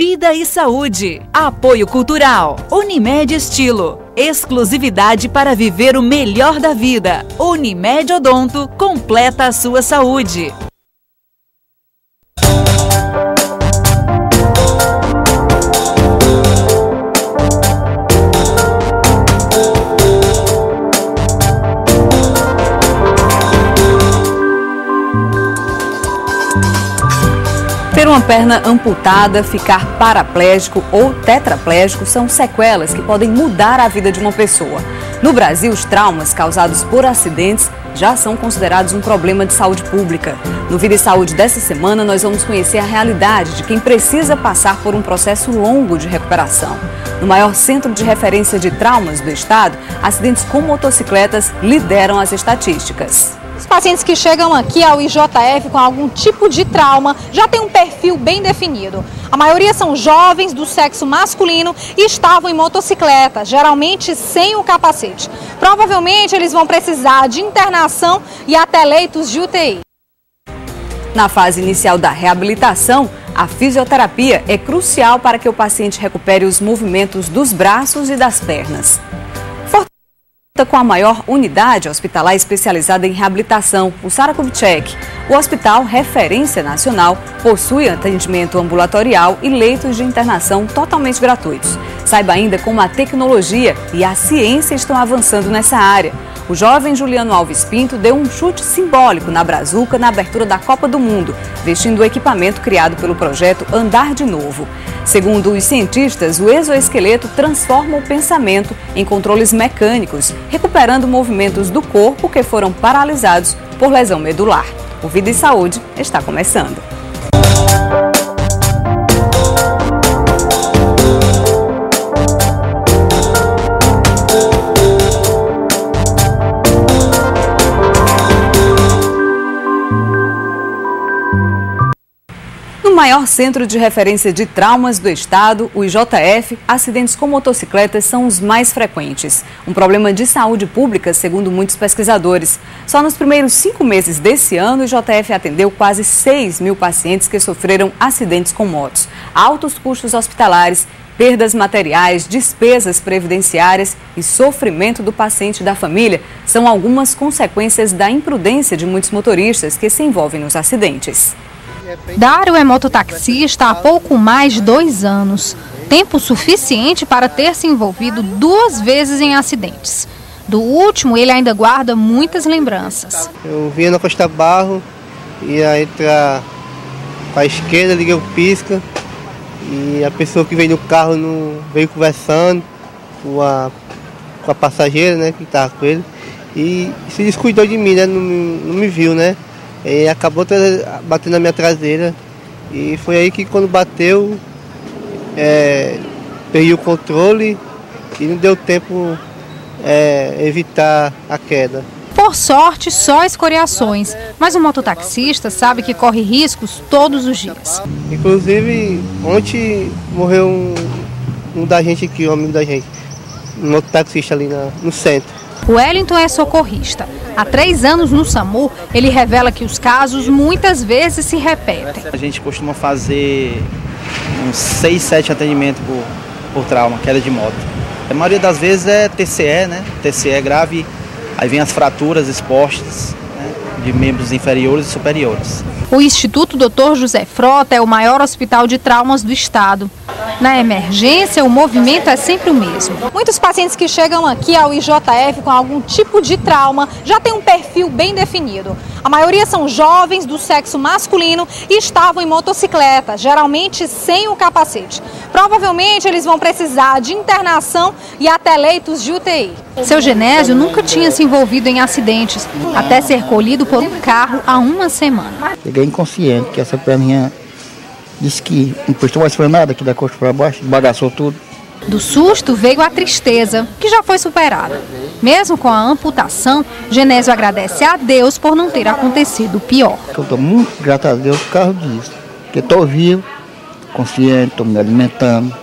Vida e Saúde. Apoio Cultural. Unimed Estilo. Exclusividade para viver o melhor da vida. Unimed Odonto completa a sua saúde. Ter uma perna amputada, ficar paraplégico ou tetraplégico são sequelas que podem mudar a vida de uma pessoa. No Brasil, os traumas causados por acidentes já são considerados um problema de saúde pública. No Vida e Saúde dessa semana, nós vamos conhecer a realidade de quem precisa passar por um processo longo de recuperação. No maior centro de referência de traumas do estado, acidentes com motocicletas lideram as estatísticas. Os pacientes que chegam aqui ao IJF com algum tipo de trauma já têm um perfil bem definido. A maioria são jovens do sexo masculino e estavam em motocicleta, geralmente sem o capacete. Provavelmente eles vão precisar de internação e até leitos de UTI. Na fase inicial da reabilitação, a fisioterapia é crucial para que o paciente recupere os movimentos dos braços e das pernas. Com a maior unidade hospitalar especializada em reabilitação, o Sara Kubitschek. O hospital, referência nacional, possui atendimento ambulatorial e leitos de internação totalmente gratuitos. Saiba ainda como a tecnologia e a ciência estão avançando nessa área. O jovem Juliano Alves Pinto deu um chute simbólico na brazuca na abertura da Copa do Mundo, vestindo o equipamento criado pelo projeto Andar de Novo. Segundo os cientistas, o exoesqueleto transforma o pensamento em controles mecânicos, recuperando movimentos do corpo que foram paralisados por lesão medular. O Vida e Saúde está começando. No maior centro de referência de traumas do estado, o IJF, acidentes com motocicletas são os mais frequentes. Um problema de saúde pública, segundo muitos pesquisadores. Só nos primeiros 5 meses desse ano, o IJF atendeu quase 6.000 pacientes que sofreram acidentes com motos. Altos custos hospitalares, perdas materiais, despesas previdenciárias e sofrimento do paciente e da família são algumas consequências da imprudência de muitos motoristas que se envolvem nos acidentes. Dário é mototaxista há pouco mais de 2 anos. Tempo suficiente para ter se envolvido 2 vezes em acidentes. Do último, ele ainda guarda muitas lembranças. Eu vinha na Costa Barro, ia entrar para a esquerda, liguei o pisca e a pessoa que veio no carro veio conversando com a passageira, né, que estava com ele, e se descuidou de mim, né, não me viu, né? E acabou batendo na minha traseira e foi aí que quando bateu, perdi o controle e não deu tempo evitar a queda. Por sorte, só escoriações, mas o mototaxista sabe que corre riscos todos os dias. Inclusive, ontem morreu um da gente aqui, um amigo da gente, um mototaxista ali no centro. O Wellington é socorrista. Há 3 anos no SAMU, ele revela que os casos muitas vezes se repetem. A gente costuma fazer uns 6, 7 atendimentos por trauma, queda de moto. A maioria das vezes é TCE, né? TCE grave, aí vem as fraturas expostas, né, de membros inferiores e superiores. O Instituto Dr. José Frota é o maior hospital de traumas do estado. Na emergência, o movimento é sempre o mesmo. Muitos pacientes que chegam aqui ao IJF com algum tipo de trauma já têm um perfil bem definido. A maioria são jovens do sexo masculino e estavam em motocicleta, geralmente sem o capacete. Provavelmente eles vão precisar de internação e até leitos de UTI. Seu Genésio nunca tinha se envolvido em acidentes, até ser colhido por um carro há 1 semana. Cheguei inconsciente, que essa perninha disse que não prestou mais nada, que da costa para baixo, bagaçou tudo. Do susto veio a tristeza, que já foi superada. Mesmo com a amputação, Genésio agradece a Deus por não ter acontecido o pior. Eu estou muito grato a Deus por causa disso, porque estou vivo, consciente, estou me alimentando.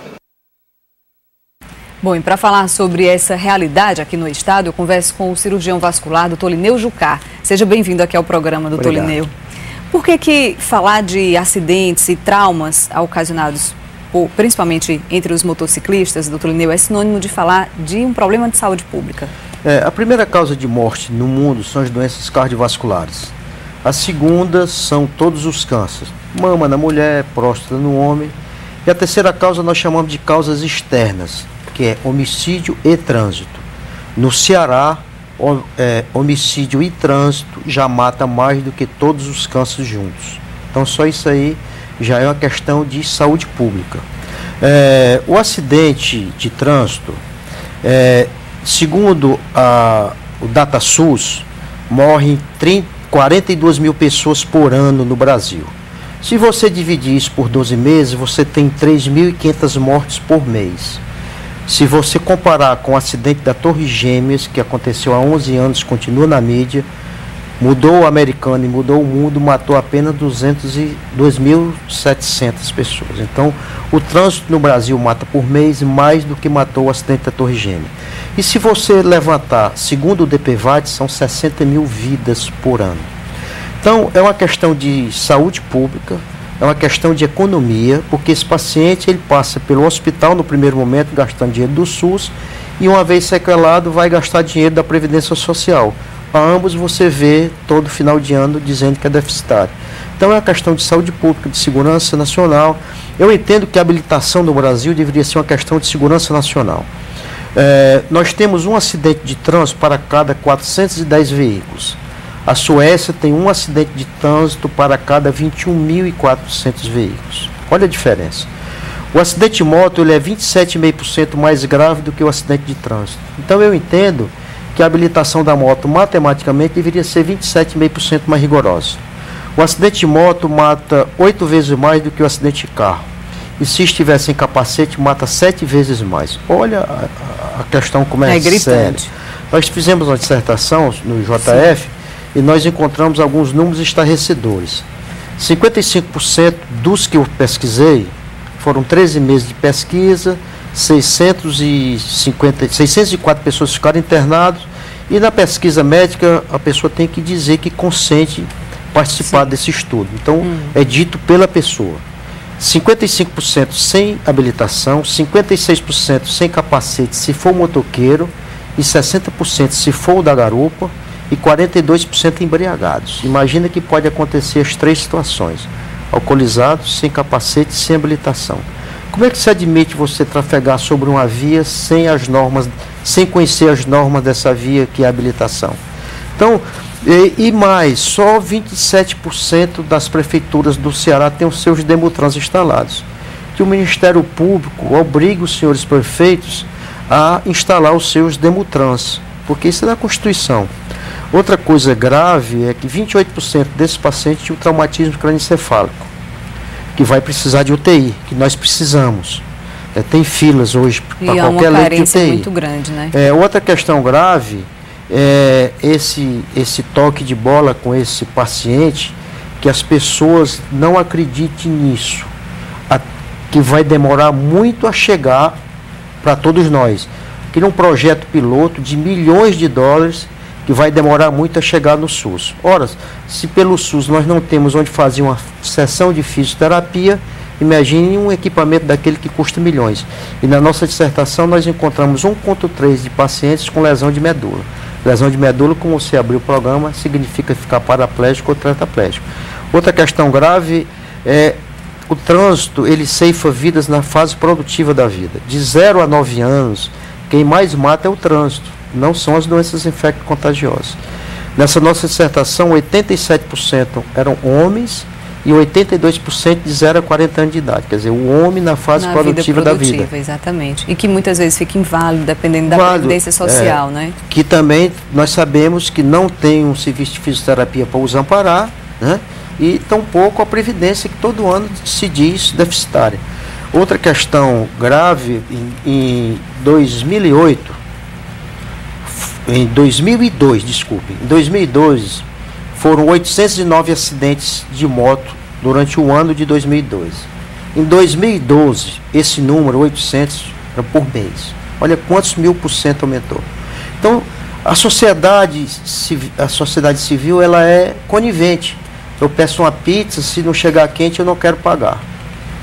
Bom, e para falar sobre essa realidade aqui no estado, eu converso com o cirurgião vascular do Tolineu Jucá. Seja bem-vindo aqui ao programa do Tolineu. Por que falar de acidentes e traumas ocasionados principalmente entre os motociclistas, doutor Lineu, é sinônimo de falar de um problema de saúde pública? A primeira causa de morte no mundo são as doenças cardiovasculares. A segunda são todos os cânceres, mama na mulher, próstata no homem. E a terceira causa nós chamamos de causas externas, que é homicídio e trânsito. No Ceará, homicídio e trânsito já mata mais do que todos os cânceres juntos. Então só isso aí já é uma questão de saúde pública. O acidente de trânsito, segundo o DataSUS, morrem 42 mil pessoas por ano no Brasil. Se você dividir isso por 12 meses, você tem 3.500 mortes por mês. Se você comparar com o acidente da Torre Gêmeas, que aconteceu há 11 anos, continua na mídia, mudou o americano e mudou o mundo, matou apenas 2.700 pessoas. Então, o trânsito no Brasil mata por mês mais do que matou o acidente da Torre Gêmeas. E se você levantar, segundo o DPVAT, são 60 mil vidas por ano. Então, é uma questão de saúde pública, é uma questão de economia, porque esse paciente ele passa pelo hospital no primeiro momento, gastando dinheiro do SUS, e uma vez sequelado, vai gastar dinheiro da Previdência Social. A ambos você vê todo final de ano dizendo que é deficitário. Então, é uma questão de saúde pública, de segurança nacional. Eu entendo que a habilitação no Brasil deveria ser uma questão de segurança nacional. Nós temos um acidente de trânsito para cada 410 veículos. A Suécia tem um acidente de trânsito para cada 21.400 veículos. Olha a diferença. O acidente de moto ele é 27,5% mais grave do que o acidente de trânsito. Então eu entendo que a habilitação da moto matematicamente deveria ser 27,5% mais rigorosa. O acidente de moto mata 8 vezes mais do que o acidente de carro. E se estiver sem capacete, mata 7 vezes mais. Olha a questão como é séria. Nós fizemos uma dissertação no JF, sim, e nós encontramos alguns números estarrecedores. 55% dos que eu pesquisei, foram 13 meses de pesquisa, 604 pessoas ficaram internadas, e na pesquisa médica a pessoa tem que dizer que consente participar, sim, desse estudo. Então, é dito pela pessoa. 55% sem habilitação, 56% sem capacete se for motoqueiro, e 60% se for o da garupa, e 42% embriagados. Imagina que pode acontecer as três situações: alcoolizados, sem capacete, sem habilitação. Como é que se admite você trafegar sobre uma via sem as normas, sem conhecer as normas dessa via que é a habilitação? Então, e mais, só 27% das prefeituras do Ceará têm os seus Demutrans instalados. Que o Ministério Público obriga os senhores prefeitos a instalar os seus Demutrans, porque isso é da Constituição. Outra coisa grave é que 28% desses pacientes tinham traumatismo crânioencefálico, que vai precisar de UTI, que nós precisamos. Tem filas hoje para qualquer leito de UTI. Muito grande, né? Outra questão grave é esse toque de bola com esse paciente, que as pessoas não acreditem nisso, que vai demorar muito a chegar para todos nós. Aquele é um projeto piloto de milhões de dólares que vai demorar muito a chegar no SUS. Ora, se pelo SUS nós não temos onde fazer uma sessão de fisioterapia, imagine um equipamento daquele que custa milhões. E na nossa dissertação nós encontramos 1,3 de pacientes com lesão de medula. Lesão de medula, como você abriu o programa, significa ficar paraplégico ou tetraplégico. Outra questão grave é o trânsito, ele ceifa vidas na fase produtiva da vida. De 0 a 9 anos, quem mais mata é o trânsito, não são as doenças infecto-contagiosas. Nessa nossa dissertação, 87% eram homens e 82% de 0 a 40 anos de idade. Quer dizer, o homem na fase produtiva da vida. Exatamente. E que muitas vezes fica inválido, dependendo da previdência social, né? Que também nós sabemos que não tem um serviço de fisioterapia para os amparar, né? E tampouco a previdência, que todo ano se diz deficitária. Outra questão grave, em 2002, foram 809 acidentes de moto durante o ano de 2002. Em 2012, esse número, 800, era por mês. Olha quantos 1000% aumentou. Então, a sociedade civil, ela é conivente. Eu peço uma pizza, se não chegar quente, eu não quero pagar.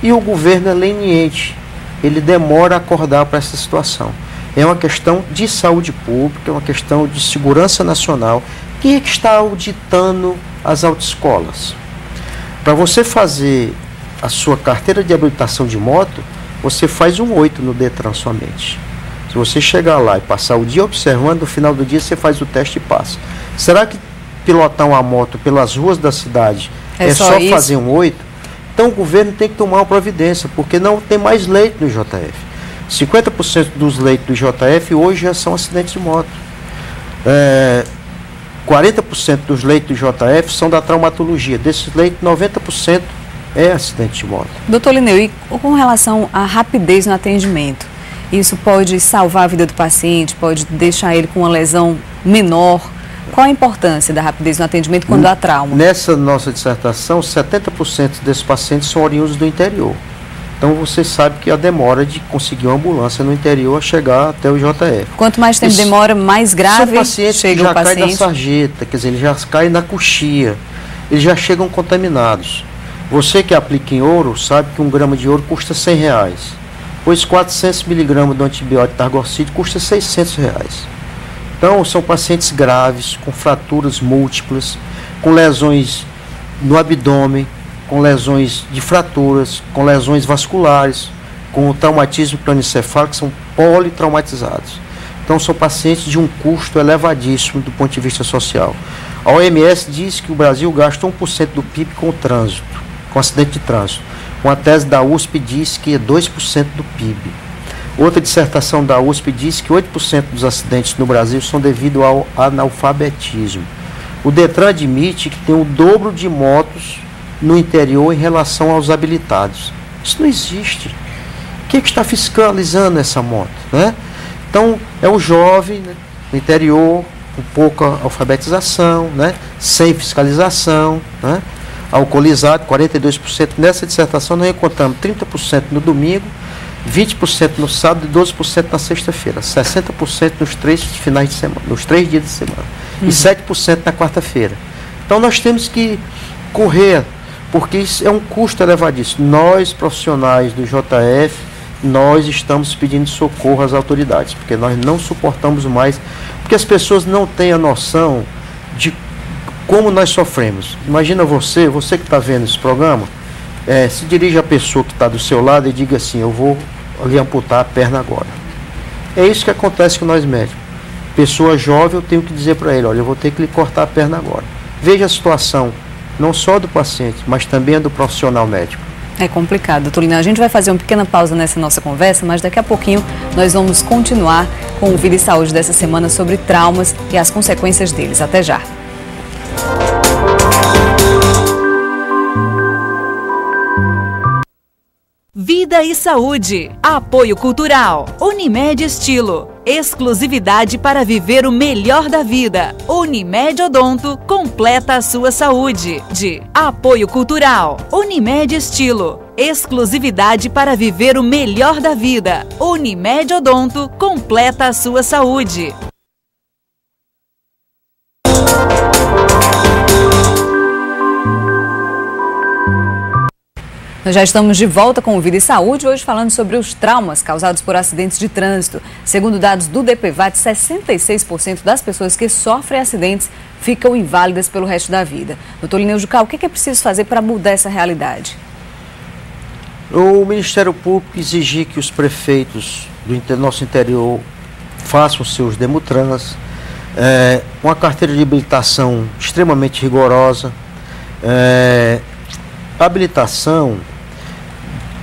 E o governo é leniente, ele demora a acordar para essa situação. É uma questão de saúde pública, é uma questão de segurança nacional. Quem é que está auditando as autoescolas? Para você fazer a sua carteira de habilitação de moto, você faz um 8 no Detran somente. Se você chegar lá e passar o dia observando, no final do dia você faz o teste e passa. Será que pilotar uma moto pelas ruas da cidade é só fazer um 8? Então o governo tem que tomar uma providência, porque não tem mais leito no JF. 50% dos leitos do JF hoje já são acidentes de moto. 40% dos leitos do JF são da traumatologia. Desses leitos, 90% é acidente de moto. Doutor Lineu, e com relação à rapidez no atendimento, isso pode salvar a vida do paciente, pode deixar ele com uma lesão menor? Qual a importância da rapidez no atendimento quando há trauma? Nessa nossa dissertação, 70% desses pacientes são oriundos do interior. Então você sabe que a demora de conseguir uma ambulância no interior a chegar até o JF. Quanto mais tempo demora, mais grave chega o paciente. Já cai da sarjeta, quer dizer, ele já cai na coxia, eles já chegam contaminados. Você que aplica em ouro sabe que 1 grama de ouro custa R$100, pois 400 miligramas do antibiótico Targocid custa R$600. Então são pacientes graves, com fraturas múltiplas, com lesões no abdômen, com lesões de fraturas, com lesões vasculares, com traumatismo crânioencefálico, que são politraumatizados. Então são pacientes de um custo elevadíssimo do ponto de vista social. A OMS diz que o Brasil gasta 1% do PIB com o trânsito, com acidente de trânsito. Uma tese da USP diz que é 2% do PIB. Outra dissertação da USP diz que 8% dos acidentes no Brasil são devido ao analfabetismo. O Detran admite que tem o dobro de motos no interior em relação aos habilitados. Isso não existe. Quem é que está fiscalizando essa moto, né? Então, é o jovem, né, no interior, com pouca alfabetização, né, sem fiscalização, né, alcoolizado, 42%. Nessa dissertação nós encontramos 30% no domingo, 20% no sábado e 12% na sexta-feira. 60% nos 3 finais de semana, nos 3 dias de semana. E 7% na quarta-feira. Então nós temos que correr, porque isso é um custo elevadíssimo. Nós, profissionais do JF, nós estamos pedindo socorro às autoridades, porque nós não suportamos mais, porque as pessoas não têm a noção de como nós sofremos. Imagina você que está vendo esse programa, se dirige à pessoa que está do seu lado e diga assim: eu vou lhe amputar a perna agora. É isso que acontece com nós médicos. Pessoa jovem, eu tenho que dizer para ele: olha, eu vou ter que lhe cortar a perna agora. Veja a situação, não só do paciente, mas também do profissional médico. É complicado, doutor Lineu. A gente vai fazer uma pequena pausa nessa nossa conversa, mas daqui a pouquinho nós vamos continuar com o Vida e Saúde dessa semana sobre traumas e as consequências deles. Até já. Vida e Saúde. Apoio Cultural. Unimed Estilo. Exclusividade para viver o melhor da vida. Unimed Odonto completa a sua saúde. De Apoio Cultural. Unimed Estilo. Exclusividade para viver o melhor da vida. Unimed Odonto completa a sua saúde. Nós já estamos de volta com o Vida e Saúde, hoje falando sobre os traumas causados por acidentes de trânsito. Segundo dados do DPVAT, 66% das pessoas que sofrem acidentes ficam inválidas pelo resto da vida. Doutor Lineu Jucá, o que é preciso fazer para mudar essa realidade? O Ministério Público exigir que os prefeitos do nosso interior façam seus Demutrans, uma carteira de habilitação extremamente rigorosa, habilitação.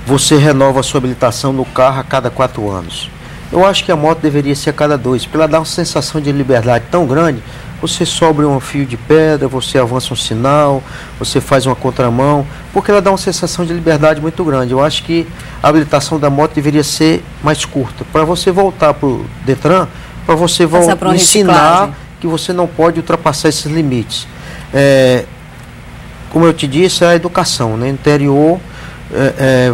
Você renova a sua habilitação no carro a cada 4 anos. Eu acho que a moto deveria ser a cada 2, porque ela dá uma sensação de liberdade tão grande. Você sobe um fio de pedra, você avança um sinal, você faz uma contramão, porque ela dá uma sensação de liberdade muito grande. Eu acho que a habilitação da moto deveria ser mais curta, para você voltar para o Detran, para você ensinar que você não pode ultrapassar esses limites. Como eu te disse, é a educação, né? No interior,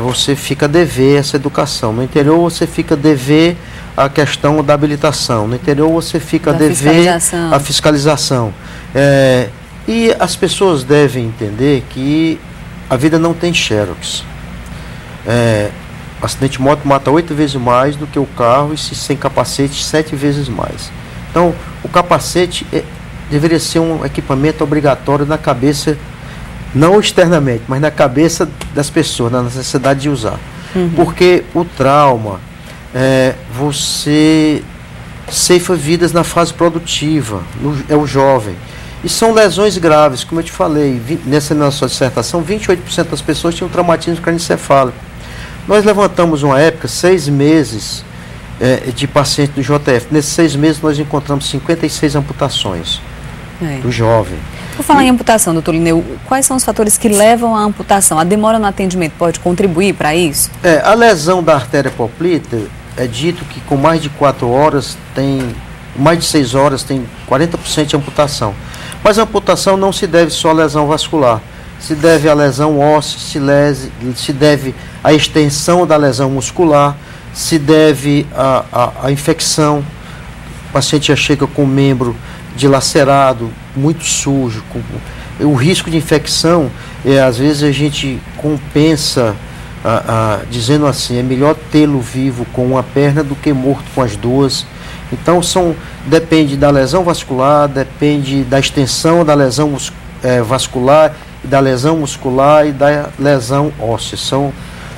você fica a dever essa educação. No interior, você fica a dever a questão da habilitação. No interior, você fica a dever a fiscalização. E as pessoas devem entender que a vida não tem xerox. acidente de moto mata 8 vezes mais do que o carro, e se sem capacete 7 vezes mais. Então o capacete deveria ser um equipamento obrigatório na cabeça, não externamente, mas na cabeça das pessoas, na necessidade de usar. Porque o trauma, você ceifa vidas na fase produtiva, é o jovem. E são lesões graves, como eu te falei, nessa nossa dissertação, 28% das pessoas tinham traumatismo crânioencefálico. Nós levantamos uma época, 6 meses de paciente do JF. Nesses 6 meses nós encontramos 56 amputações do jovem. Por falar em amputação, doutor Lineu, quais são os fatores que levam à amputação? A demora no atendimento pode contribuir para isso? A lesão da artéria poplítea, é dito que com mais de 4 horas, mais de 6 horas, tem 40% de amputação. Mas a amputação não se deve só à lesão vascular, se deve à lesão óssea, se deve à extensão da lesão muscular, se deve à infecção. O paciente já chega com o membro dilacerado, muito sujo, o risco de infecção, às vezes a gente compensa dizendo assim, é melhor tê-lo vivo com uma perna do que morto com as duas. Então depende da lesão vascular, depende da extensão da lesão vascular, da lesão muscular e da lesão óssea.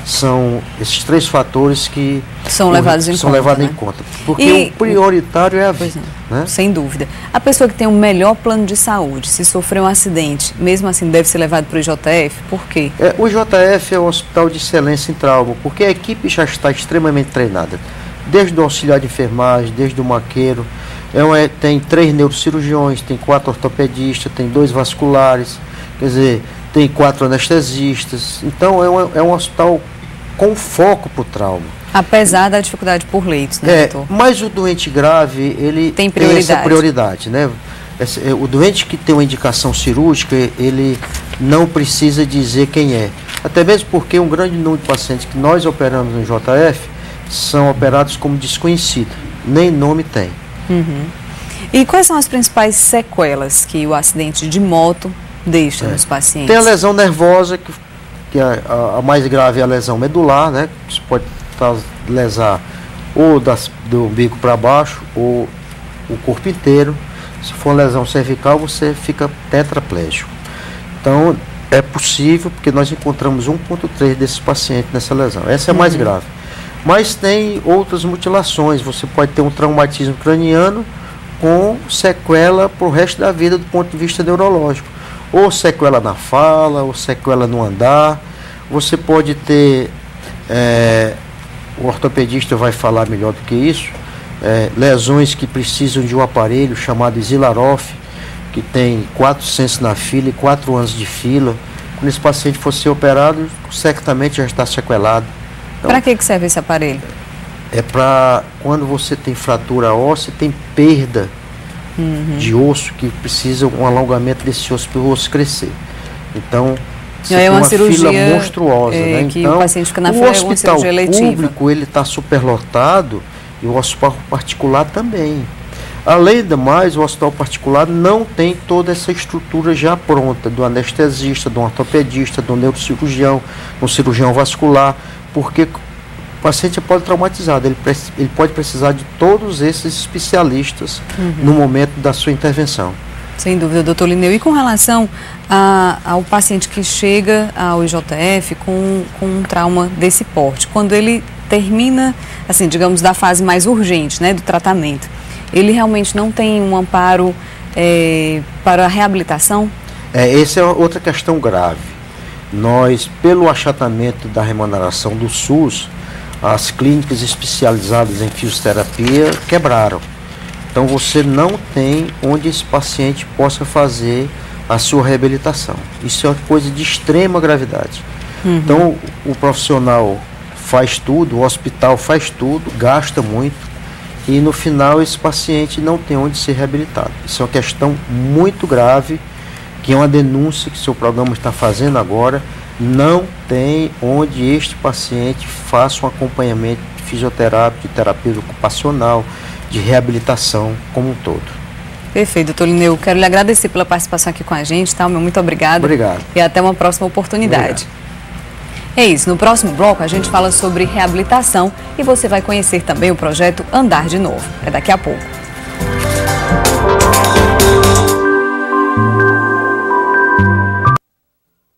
São esses 3 fatores que são levados em conta. Porque o prioritário é a vida. Né? Sem dúvida. A pessoa que tem o melhor plano de saúde, se sofrer um acidente, mesmo assim deve ser levado para o IJF? Por quê? O IJF é o hospital de excelência em trauma, porque a equipe já está extremamente treinada. Desde o auxiliar de enfermagem, desde o maqueiro. Tem 3 neurocirurgiões, tem 4 ortopedistas, tem 2 vasculares, quer dizer, tem 4 anestesistas. Então é um hospital com foco para o trauma. Apesar da dificuldade por leitos, né, doutor? Mas o doente grave, ele tem essa prioridade, né? O doente que tem uma indicação cirúrgica, ele não precisa dizer quem é. Até mesmo porque um grande número de pacientes que nós operamos no JF são operados como desconhecidos, nem nome tem. E quais são as principais sequelas que o acidente de moto deixa nos pacientes? Tem a lesão nervosa, que a mais grave é a lesão medular, né? Você pode lesar ou do umbigo para baixo ou o corpo inteiro. Se for uma lesão cervical, você fica tetraplégico. Então, é possível, porque nós encontramos 1,3 desses pacientes nessa lesão. Essa é a mais grave. Mas tem outras mutilações. Você pode ter um traumatismo craniano com sequela para o resto da vida do ponto de vista neurológico. Ou sequela na fala, ou sequela no andar. Você pode ter, o ortopedista vai falar melhor do que isso, lesões que precisam de um aparelho chamado Zilaroff, que tem 4 censos na fila e 4 anos de fila. Quando esse paciente for ser operado, certamente já está sequelado. Então, para que serve esse aparelho? É para quando você tem fratura óssea, tem perda de osso, que precisa um alongamento desse osso para o osso crescer. Então, você tem uma fila monstruosa, né? Que então, o paciente fica na fila, é uma cirurgia eletiva. O hospital público, ele está superlotado, e o hospital particular também. Além do mais, o hospital particular não tem toda essa estrutura já pronta, do anestesista, do ortopedista, do neurocirurgião, do cirurgião vascular, porque o paciente é politraumatizado, ele pode precisar de todos esses especialistas no momento da sua intervenção. Sem dúvida, doutor Lineu. E com relação ao paciente que chega ao IJF com um trauma desse porte, quando ele termina, assim, digamos, da fase mais urgente, né, do tratamento, ele realmente não tem um amparo para a reabilitação? Essa é outra questão grave. Nós, pelo achatamento da remuneração do SUS, as clínicas especializadas em fisioterapia quebraram. Então você não tem onde esse paciente possa fazer a sua reabilitação. Isso é uma coisa de extrema gravidade. Então o profissional faz tudo, o hospital faz tudo, gasta muito, e no final esse paciente não tem onde ser reabilitado. Isso é uma questão muito grave, que é uma denúncia que o seu programa está fazendo agora. Não tem onde este paciente faça um acompanhamento de fisioterápico, de terapia ocupacional, de reabilitação como um todo. Perfeito, doutor Lineu. Quero lhe agradecer pela participação aqui com a gente, tá? Muito obrigada. Obrigado. E até uma próxima oportunidade. Obrigado. É isso, no próximo bloco a gente fala sobre reabilitação e você vai conhecer também o projeto Andar de Novo. É daqui a pouco.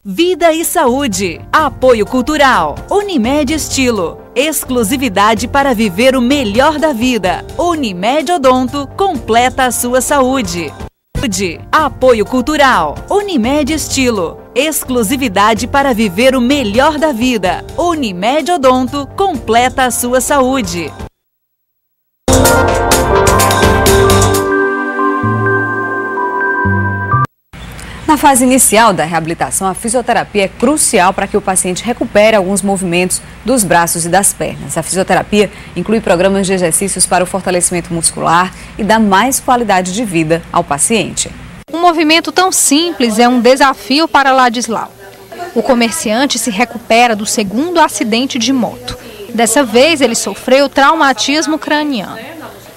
Vida e Saúde. Apoio Cultural. Unimed Estilo. Exclusividade para viver o melhor da vida. Unimed Odonto completa a sua saúde. Apoio Cultural. Unimed Estilo. Exclusividade para viver o melhor da vida. Unimed Odonto completa a sua saúde. Na fase inicial da reabilitação, a fisioterapia é crucial para que o paciente recupere alguns movimentos dos braços e das pernas. A fisioterapia inclui programas de exercícios para o fortalecimento muscular e dá mais qualidade de vida ao paciente. Um movimento tão simples é um desafio para Ladislau. O comerciante se recupera do segundo acidente de moto. Dessa vez, ele sofreu traumatismo craniano.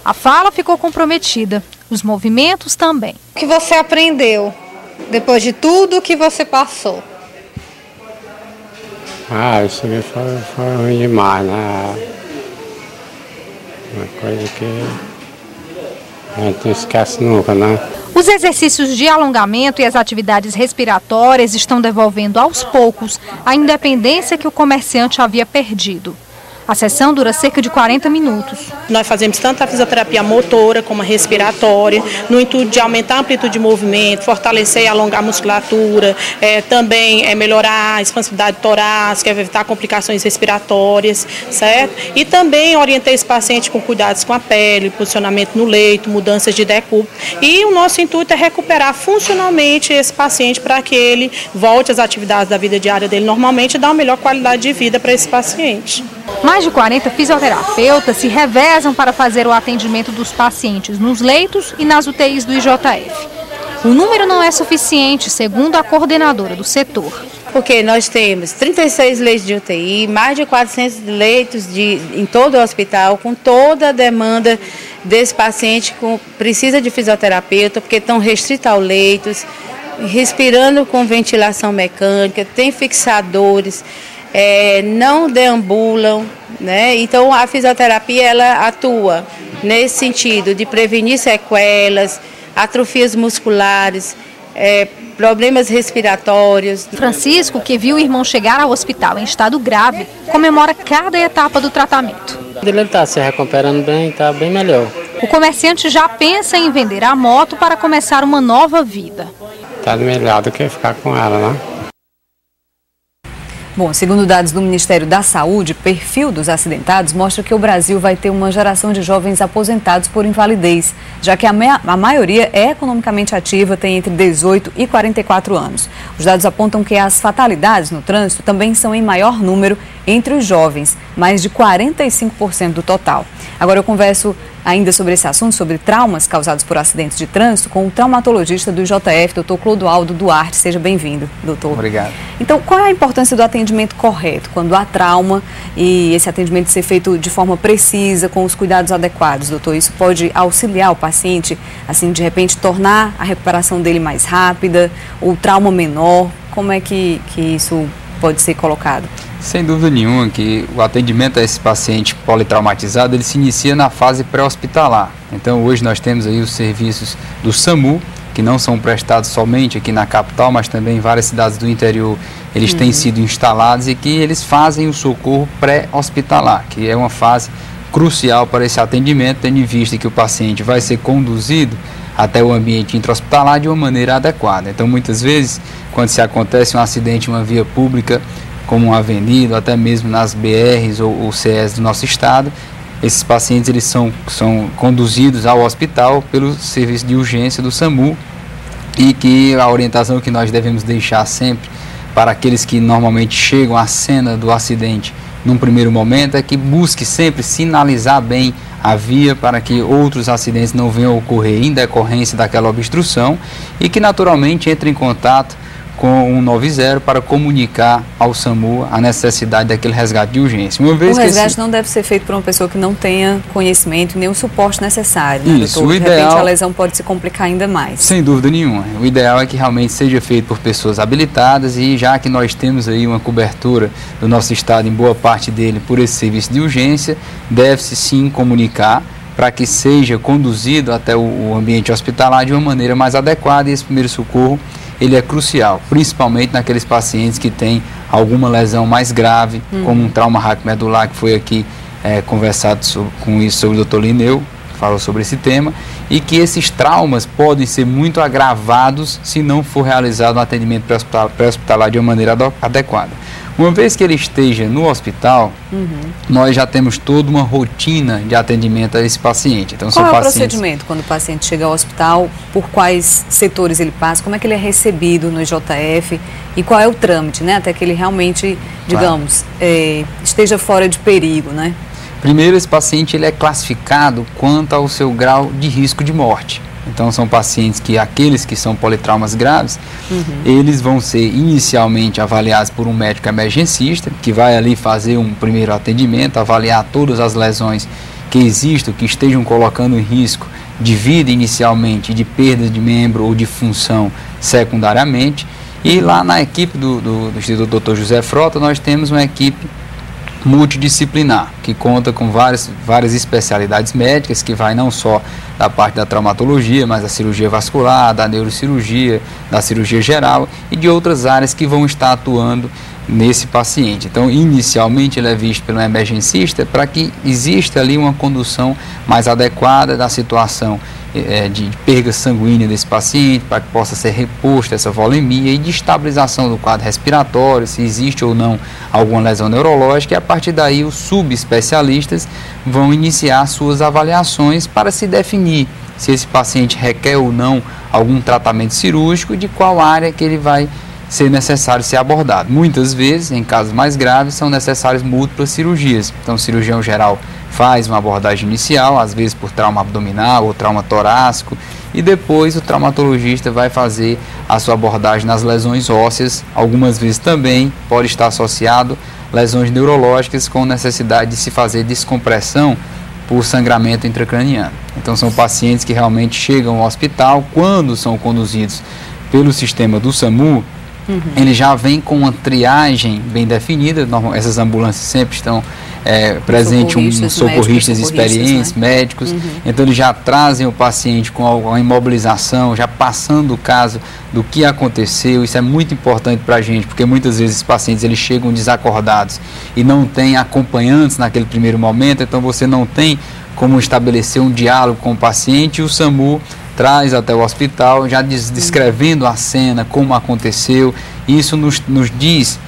A fala ficou comprometida, os movimentos também. O que você aprendeu depois de tudo que você passou? Isso aqui foi ruim demais, né? Uma coisa que a gente não esquece nunca, né? Os exercícios de alongamento e as atividades respiratórias estão devolvendo aos poucos a independência que o comerciante havia perdido. A sessão dura cerca de 40 minutos. Nós fazemos tanto a fisioterapia motora como a respiratória, no intuito de aumentar a amplitude de movimento, fortalecer e alongar a musculatura, também melhorar a expansividade torácica, evitar complicações respiratórias, certo? E também orientar esse paciente com cuidados com a pele, posicionamento no leito, mudanças de decúbito. E o nosso intuito é recuperar funcionalmente esse paciente para que ele volte às atividades da vida diária dele normalmente e dar uma melhor qualidade de vida para esse paciente. Mais de 40 fisioterapeutas se revezam para fazer o atendimento dos pacientes nos leitos e nas UTIs do IJF. O número não é suficiente, segundo a coordenadora do setor. Porque nós temos 36 leitos de UTI, mais de 400 leitos em todo o hospital, com toda a demanda desse paciente que precisa de fisioterapeuta, porque estão restritos aos leitos, respirando com ventilação mecânica, tem fixadores, não deambulam, né? Então a fisioterapia ela atua nesse sentido de prevenir sequelas, atrofias musculares, problemas respiratórios. Francisco, que viu o irmão chegar ao hospital em estado grave, comemora cada etapa do tratamento. Ele está se recuperando bem, está bem melhor. O comerciante já pensa em vender a moto para começar uma nova vida. Está melhor do que ficar com ela, né? Bom, segundo dados do Ministério da Saúde, o perfil dos acidentados mostra que o Brasil vai ter uma geração de jovens aposentados por invalidez, já que a maioria é economicamente ativa, tem entre 18 e 44 anos. Os dados apontam que as fatalidades no trânsito também são em maior número entre os jovens, mais de 45% do total. Agora eu converso ainda sobre esse assunto, sobre traumas causados por acidentes de trânsito, com o traumatologista do IJF, doutor Clodoaldo Duarte. Seja bem-vindo, doutor. Obrigado. Então, qual é a importância do atendimento correto, quando há trauma e esse atendimento ser feito de forma precisa, com os cuidados adequados, doutor? Isso pode auxiliar o paciente, assim, de repente, tornar a recuperação dele mais rápida, ou trauma menor? Como é que isso pode ser colocado? Sem dúvida nenhuma que o atendimento a esse paciente politraumatizado, ele se inicia na fase pré-hospitalar. Então hoje nós temos aí os serviços do SAMU, que não são prestados somente aqui na capital, mas também em várias cidades do interior eles têm sido instalados e que eles fazem o socorro pré-hospitalar, que é uma fase crucial para esse atendimento, tendo em vista que o paciente vai ser conduzido até o ambiente intra-hospitalar de uma maneira adequada. Então muitas vezes, quando se acontece um acidente em uma via pública, como uma avenida, ou até mesmo nas BRs ou CEs do nosso estado, esses pacientes eles são conduzidos ao hospital pelo serviço de urgência do SAMU, e que a orientação que nós devemos deixar sempre para aqueles que normalmente chegam à cena do acidente num primeiro momento é que busque sempre sinalizar bem a via para que outros acidentes não venham a ocorrer em decorrência daquela obstrução, e que naturalmente entre em contato com o 190 para comunicar ao SAMU a necessidade daquele resgate de urgência. Uma vez o resgate não deve ser feito por uma pessoa que não tenha conhecimento nem o suporte necessário, né, isso, doutor? o ideal, de repente a lesão pode se complicar ainda mais. Sem dúvida nenhuma. O ideal é que realmente seja feito por pessoas habilitadas, e já que nós temos aí uma cobertura do nosso estado, em boa parte dele, por esse serviço de urgência, deve-se sim comunicar para que seja conduzido até o ambiente hospitalar de uma maneira mais adequada, e esse primeiro socorro ele é crucial, principalmente naqueles pacientes que têm alguma lesão mais grave, como um trauma raquimedular, que foi aqui conversado sobre o Dr. Lineu, que falou sobre esse tema, e que esses traumas podem ser muito agravados se não for realizado um atendimento pré-hospitalar de uma maneira adequada. Uma vez que ele esteja no hospital, nós já temos toda uma rotina de atendimento a esse paciente. Então, qual é o procedimento quando o paciente chega ao hospital? Por quais setores ele passa? Como é que ele é recebido no IJF? E qual é o trâmite, né? Até que ele realmente, digamos, esteja fora de perigo, né? Primeiro, esse paciente ele é classificado quanto ao seu grau de risco de morte. Então, são pacientes que, aqueles que são politraumas graves, eles vão ser inicialmente avaliados por um médico emergencista, que vai ali fazer um primeiro atendimento, avaliar todas as lesões que existam, que estejam colocando em risco de vida inicialmente, de perda de membro ou de função secundariamente. E lá na equipe do Instituto Dr. José Frota, nós temos uma equipe multidisciplinar, que conta com várias especialidades médicas, que vai não só da parte da traumatologia, mas da cirurgia vascular, da neurocirurgia, da cirurgia geral e de outras áreas que vão estar atuando nesse paciente. Então, inicialmente ele é visto pelo emergencista para que exista ali uma condução mais adequada da situação de perda sanguínea desse paciente, para que possa ser reposta essa volemia, e de estabilização do quadro respiratório, se existe ou não alguma lesão neurológica, e a partir daí os subespecialistas vão iniciar suas avaliações para se definir se esse paciente requer ou não algum tratamento cirúrgico e de qual área que ele vai ser necessário ser abordado. Muitas vezes, em casos mais graves, são necessárias múltiplas cirurgias. Então, o cirurgião geral faz uma abordagem inicial, às vezes por trauma abdominal ou trauma torácico, e depois o traumatologista vai fazer a sua abordagem nas lesões ósseas. Algumas vezes também pode estar associado lesões neurológicas com necessidade de se fazer descompressão por sangramento intracraniano. Então, são pacientes que realmente chegam ao hospital, quando são conduzidos pelo sistema do SAMU, ele já vem com uma triagem bem definida. Essas ambulâncias sempre estão presentes socorristas experientes, né? Médicos. Então, eles já trazem o paciente com a imobilização, já passando o caso do que aconteceu. Isso é muito importante para a gente, porque muitas vezes os pacientes eles chegam desacordados e não têm acompanhantes naquele primeiro momento. Então, você não tem como estabelecer um diálogo com o paciente, e o SAMU traz até o hospital, já descrevendo a cena, como aconteceu. Isso nos diz,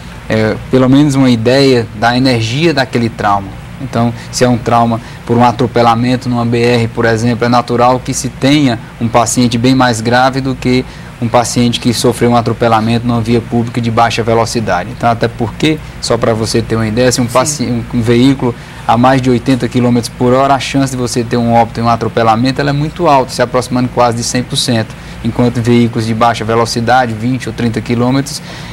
pelo menos, uma ideia da energia daquele trauma. Então, se é um trauma por um atropelamento numa BR, por exemplo, é natural que se tenha um paciente bem mais grave do que um paciente que sofreu um atropelamento numa via pública de baixa velocidade. Então, até porque, só para você ter uma ideia, se um veículo a mais de 80 km por hora, a chance de você ter um óbito em um atropelamento ela é muito alta, se aproximando quase de 100%. Enquanto veículos de baixa velocidade, 20 ou 30 km,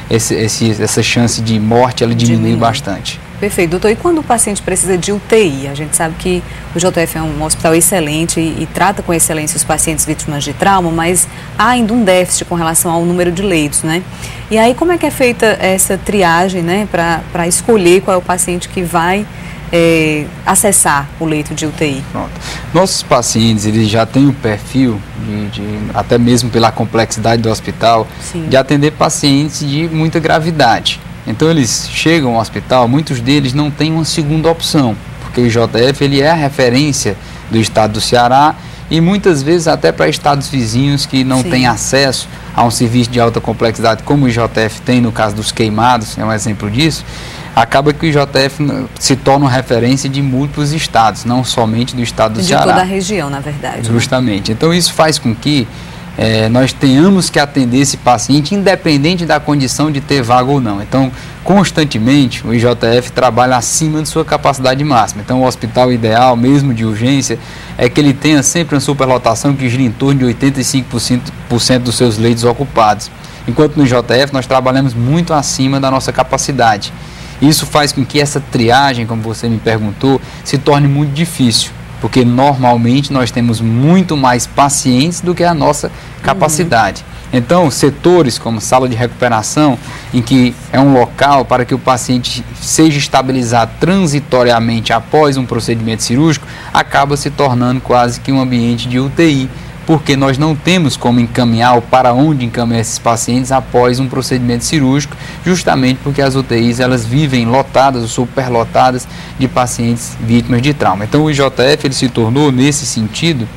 essa chance de morte ela diminui bastante. Perfeito, doutor. E quando o paciente precisa de UTI? A gente sabe que o JF é um hospital excelente e trata com excelência os pacientes vítimas de trauma, mas há ainda um déficit com relação ao número de leitos, né? E aí, como é que é feita essa triagem, né, para escolher qual é o paciente que vai acessar o leito de UTI? Pronto. Nossos pacientes eles já têm o perfil, até mesmo pela complexidade do hospital, de atender pacientes de muita gravidade. Então, eles chegam ao hospital, muitos deles não têm uma segunda opção, porque o IJF ele é a referência do estado do Ceará, e muitas vezes até para estados vizinhos que não têm acesso a um serviço de alta complexidade, como o IJF tem no caso dos queimados, é um exemplo disso. Acaba que o IJF se torna uma referência de múltiplos estados, não somente do estado do Ceará. De toda a região, na verdade. Justamente. Então, isso faz com que nós tenhamos que atender esse paciente, independente da condição de ter vaga ou não. Então, constantemente, o IJF trabalha acima de sua capacidade máxima. Então, o hospital ideal, mesmo de urgência, é que ele tenha sempre uma superlotação que gira em torno de 85% dos seus leitos ocupados. enquanto no IJF nós trabalhamos muito acima da nossa capacidade. Isso faz com que essa triagem, como você me perguntou, se torne muito difícil, porque normalmente nós temos muito mais pacientes do que a nossa capacidade. Então, setores como sala de recuperação, em que é um local para que o paciente seja estabilizado transitoriamente após um procedimento cirúrgico, acaba se tornando quase que um ambiente de UTI, porque nós não temos como encaminhar ou para onde encaminhar esses pacientes após um procedimento cirúrgico, justamente porque as UTIs elas vivem lotadas ou superlotadas de pacientes vítimas de trauma. Então, o IJF ele se tornou, nesse sentido,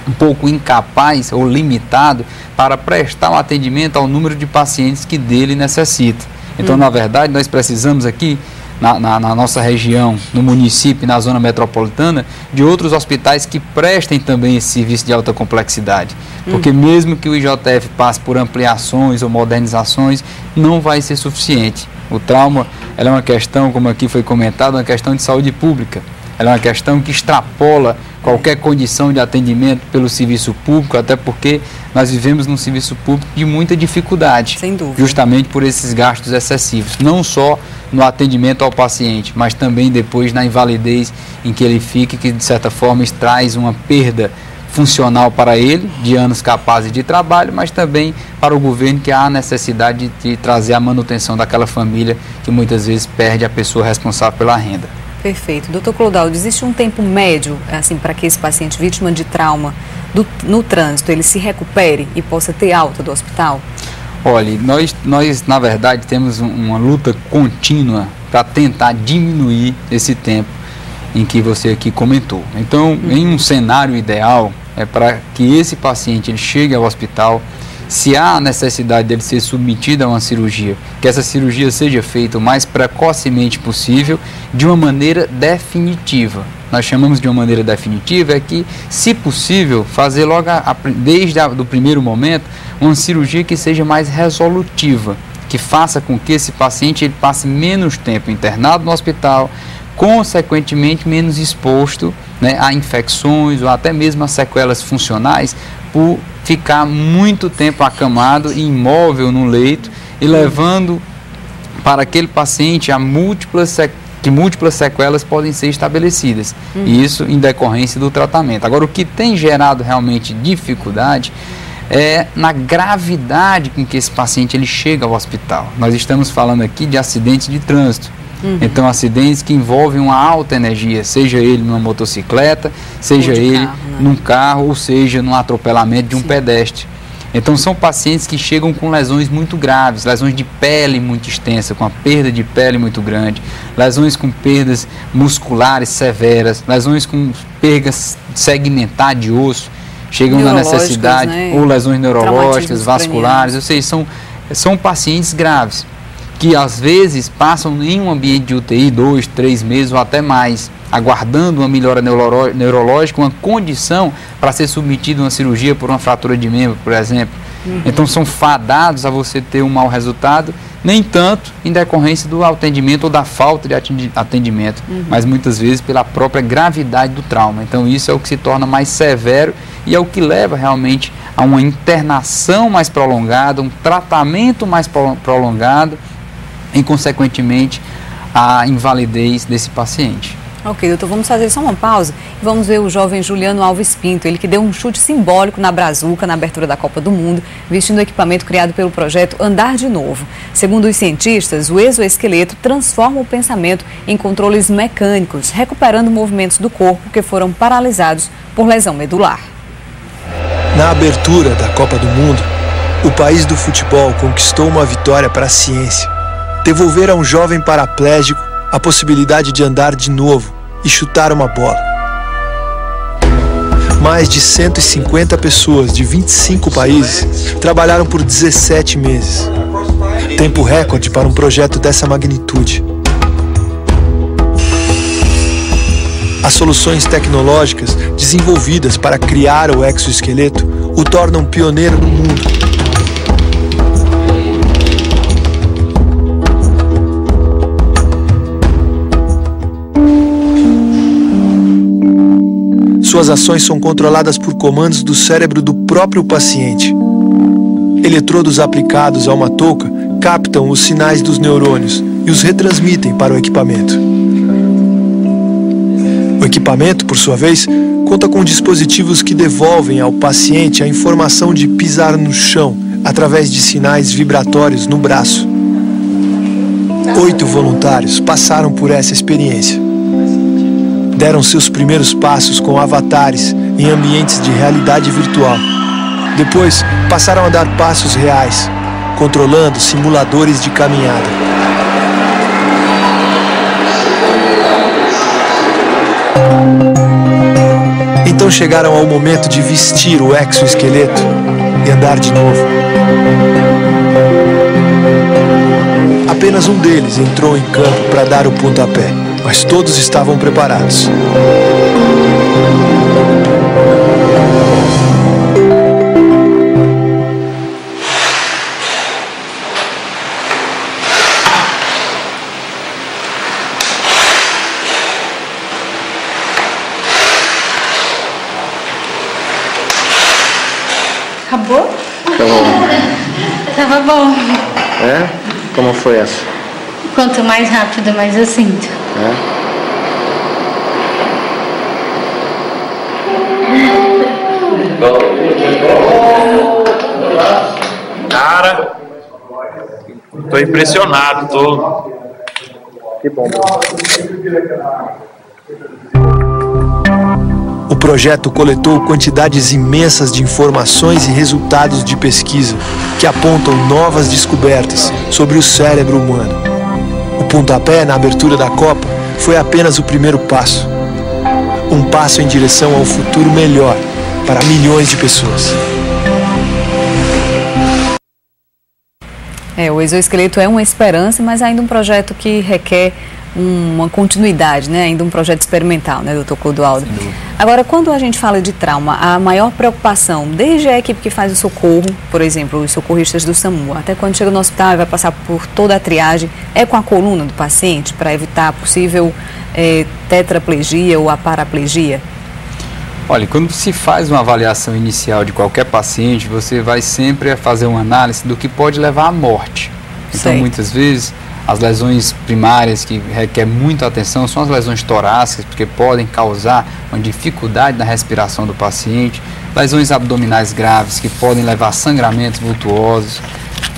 um pouco incapaz ou limitado para prestar um atendimento ao número de pacientes que dele necessita. Então, na verdade, nós precisamos aqui, na nossa região, no município e na zona metropolitana, de outros hospitais que prestem também esse serviço de alta complexidade. Porque mesmo que o IJF passe por ampliações ou modernizações, não vai ser suficiente. O trauma ela é uma questão, como aqui foi comentado, uma questão de saúde pública. Ela é uma questão que extrapola qualquer condição de atendimento pelo serviço público, até porque nós vivemos num serviço público de muita dificuldade, sem dúvida, justamente por esses gastos excessivos, não só no atendimento ao paciente, mas também depois na invalidez em que ele fica, que de certa forma traz uma perda funcional para ele, de anos capazes de trabalho, mas também para o governo, que há a necessidade de trazer a manutenção daquela família que muitas vezes perde a pessoa responsável pela renda. Perfeito. Doutor Clodoaldo, existe um tempo médio assim, para que esse paciente vítima de trauma no trânsito, ele se recupere e possa ter alta do hospital? Olha, nós na verdade temos uma luta contínua para tentar diminuir esse tempo em que você aqui comentou. Então, em um cenário ideal, é para que esse paciente ele chegue ao hospital, se há a necessidade dele ser submetido a uma cirurgia, que essa cirurgia seja feita o mais precocemente possível, de uma maneira definitiva. Nós chamamos de uma maneira definitiva, é que, se possível, fazer logo, desde o primeiro momento, uma cirurgia que seja mais resolutiva, que faça com que esse paciente ele passe menos tempo internado no hospital, consequentemente menos exposto, né, a infecções ou até mesmo a sequelas funcionais, por ficar muito tempo acamado e imóvel no leito e levando para aquele paciente a múltiplas sequelas podem ser estabelecidas. E isso em decorrência do tratamento. Agora, o que tem gerado realmente dificuldade é na gravidade com que esse paciente ele chega ao hospital. Nós estamos falando aqui de acidentes de trânsito. Então, acidentes que envolvem uma alta energia, seja ele numa motocicleta, seja ele num carro, ou seja, num atropelamento de um pedestre. Então, são pacientes que chegam com lesões muito graves, lesões de pele muito extensa, com a perda de pele muito grande, lesões com perdas musculares severas, lesões com perdas segmentares de osso, chegam na necessidade, né? Ou lesões neurológicas, vasculares, ou seja, são pacientes graves, que às vezes passam em um ambiente de UTI 2, 3 meses ou até mais, aguardando uma melhora neurológica, uma condição para ser submetido a uma cirurgia por uma fratura de membro, por exemplo. Então são fadados a você ter um mau resultado, nem tanto em decorrência do atendimento ou da falta de atendimento, mas muitas vezes pela própria gravidade do trauma. Então isso é o que se torna mais severo e é o que leva realmente a uma internação mais prolongada, um tratamento mais prolongado e, consequentemente, a invalidez desse paciente. Ok, doutor, vamos fazer só uma pausa e vamos ver o jovem Juliano Alves Pinto, ele que deu um chute simbólico na Brazuca, na abertura da Copa do Mundo, vestindo o equipamento criado pelo projeto Andar de Novo. Segundo os cientistas, o exoesqueleto transforma o pensamento em controles mecânicos, recuperando movimentos do corpo que foram paralisados por lesão medular. Na abertura da Copa do Mundo, o país do futebol conquistou uma vitória para a ciência. Devolver a um jovem paraplégico a possibilidade de andar de novo e chutar uma bola. Mais de 150 pessoas de 25 países trabalharam por 17 meses. Tempo recorde para um projeto dessa magnitude. As soluções tecnológicas desenvolvidas para criar o exoesqueleto o tornam pioneiro no mundo. Suas ações são controladas por comandos do cérebro do próprio paciente. Eletrodos aplicados a uma touca captam os sinais dos neurônios e os retransmitem para o equipamento. O equipamento, por sua vez, conta com dispositivos que devolvem ao paciente a informação de pisar no chão através de sinais vibratórios no braço. 8 voluntários passaram por essa experiência. Deram seus primeiros passos com avatares em ambientes de realidade virtual. Depois, passaram a dar passos reais, controlando simuladores de caminhada. Então chegaram ao momento de vestir o exoesqueleto e andar de novo. Apenas um deles entrou em campo para dar o pontapé, mas todos estavam preparados. Acabou? Tava bom. É? Como foi essa? Quanto mais rápido, mais eu sinto. Cara, tô impressionado, tô. Que bom. O projeto coletou quantidades imensas de informações e resultados de pesquisa que apontam novas descobertas sobre o cérebro humano. O pontapé na abertura da Copa foi apenas o primeiro passo. Um passo em direção a um futuro melhor para milhões de pessoas. O exoesqueleto é uma esperança, mas ainda um projeto que requer uma continuidade, né? Ainda um projeto experimental, né, doutor Clodoaldo? Agora, quando a gente fala de trauma, a maior preocupação, desde a equipe que faz o socorro, por exemplo, os socorristas do SAMU, até quando chega no hospital e vai passar por toda a triagem, é com a coluna do paciente para evitar a possível tetraplegia ou a paraplegia? Olha, quando se faz uma avaliação inicial de qualquer paciente, você vai sempre fazer uma análise do que pode levar à morte. Então, muitas vezes, as lesões primárias que requerem muita atenção são as lesões torácicas, porque podem causar uma dificuldade na respiração do paciente, lesões abdominais graves, que podem levar a sangramentos vultuosos,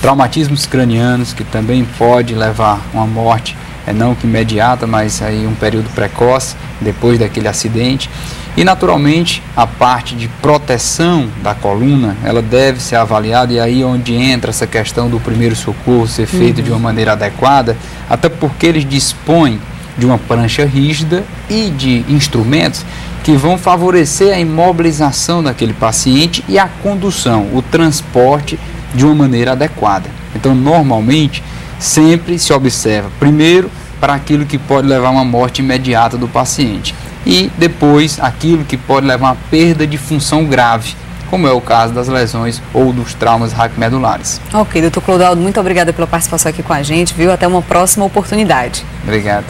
traumatismos cranianos, que também pode levar a uma morte, não que imediata, mas aí um período precoce, depois daquele acidente. E, naturalmente, a parte de proteção da coluna, ela deve ser avaliada, e aí onde entra essa questão do primeiro socorro ser feito de uma maneira adequada, até porque eles dispõem de uma prancha rígida e de instrumentos que vão favorecer a imobilização daquele paciente e a condução, o transporte de uma maneira adequada. Então, normalmente, sempre se observa, primeiro, para aquilo que pode levar a uma morte imediata do paciente, e depois aquilo que pode levar a uma perda de função grave, como é o caso das lesões ou dos traumas raquimedulares. Ok, doutor Clodoaldo, muito obrigada pela participação aqui com a gente, viu? Até uma próxima oportunidade. Obrigado.